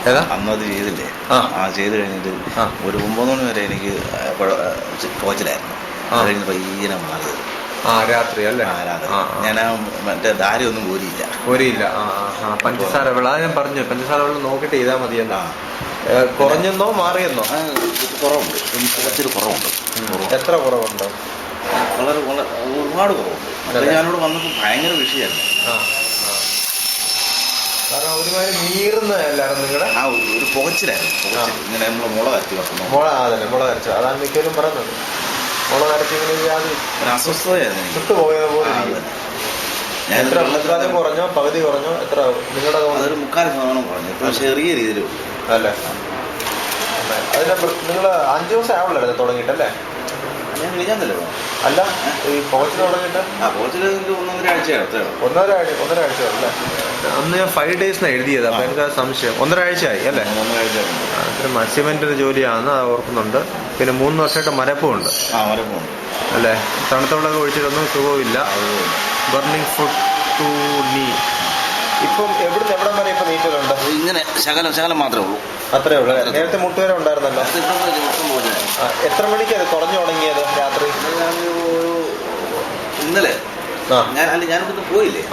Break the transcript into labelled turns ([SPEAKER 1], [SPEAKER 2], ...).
[SPEAKER 1] ഏതാ
[SPEAKER 2] അന്നത് ചെയ്തില്ലേ? ചെയ്ത് കഴിഞ്ഞിട്ട് ഒരു 9 മണി വരെ എനിക്ക് കോച്ചിലായിരുന്നു. അത് കഴിഞ്ഞ് പയ്യനെ മാറിയത്
[SPEAKER 1] രാത്രി അല്ലേ?
[SPEAKER 2] ഞാൻ മറ്റേ ധാരയൊന്നും കോരിയില്ല.
[SPEAKER 1] പഞ്ചസാര വെള്ളം ഞാൻ പറഞ്ഞു, പഞ്ചസാര വെള്ളം നോക്കിയിട്ട് ചെയ്താൽ മതിയെന്നാ. കുറഞ്ഞെന്നോ മാറിയെന്നോ?
[SPEAKER 2] കുറവുണ്ട്, കുറച്ചൊരു കുറവുണ്ട്.
[SPEAKER 1] എത്ര കുറവുണ്ട്?
[SPEAKER 2] ഒരുപാട് കുറവുണ്ട്. ഞാനിവിടെ വന്നപ്പോൾ ഭയങ്കര വിഷയമായിരുന്നു.
[SPEAKER 1] കാരണം ഒരുമാതിരി നീറുന്നതല്ലായിരുന്നു നിങ്ങളുടെ
[SPEAKER 2] ഒരു പുകച്ചിലായിരുന്നു. ഇങ്ങനെ നമ്മൾ മുള കരച്ച് വെക്കുന്നു.
[SPEAKER 1] അതല്ലേ മുള കരച്ച്, അതാണ് മിക്കവരും പറയുന്നത്. മുള കരച്ച് ഇങ്ങനെ വ്യാധി
[SPEAKER 2] അസ്വസ്ഥതയായിരുന്നു,
[SPEAKER 1] വിട്ടുപോയത് പോലെ. എത്ര കുറഞ്ഞോ? പകുതി കുറഞ്ഞോ? എത്ര നിങ്ങളുടെ?
[SPEAKER 2] അതൊരു 3/4% കുറഞ്ഞു. ഇപ്പോൾ ചെറിയ രീതിയിലുള്ളൂ
[SPEAKER 1] അല്ലേ? അതിനെ നിങ്ങൾ 5 ദിവസം ആവുള്ളൂ തുടങ്ങിയിട്ടല്ലേ?
[SPEAKER 2] ഞാൻ വിളിക്കാന്നല്ലോ.
[SPEAKER 1] അല്ല, ഈ പോച്ചിൽ തുടങ്ങിയിട്ട്
[SPEAKER 2] പോച്ചിൽ 1.5 ആഴ്ചയാണ്.
[SPEAKER 1] 1.5 ആഴ്ച അല്ലേ? അന്ന് ഞാൻ 5 days എഴുതിയത്. അപ്പൊ എനിക്ക് സംശയം 1.5 ആഴ്ചയായി അല്ലേ? 1.5 ആഴ്ച. മത്സ്യബന്ധന ഒരു ജോലിയാണെന്ന് ഓർക്കുന്നുണ്ട്. പിന്നെ 3 വർഷമായിട്ട് മരപ്പുണ്ട് അല്ലേ? തണുത്ത വെള്ളമൊക്കെ ഒഴിച്ചിട്ടൊന്നും സുഖമില്ല. ബർണിങ് ഫുഡ് ടു നീ. ഇപ്പം എവിടുന്ന് എവിടം വരെ ഇപ്പൊ നീറ്റലുണ്ട്?
[SPEAKER 2] ഇങ്ങനെ ശകലം മാത്രമേ ഉള്ളൂ.
[SPEAKER 1] അത്രേ ഉള്ളൂ. നേരത്തെ മുട്ടുവരെ ഉണ്ടായിരുന്നല്ലോ. എത്ര മണിക്ക് അത് കുറഞ്ഞു തുടങ്ങിയത്? രാത്രി
[SPEAKER 2] ഇന്നലെ ഞാനിവിടുന്ന് പോയില്ലേ?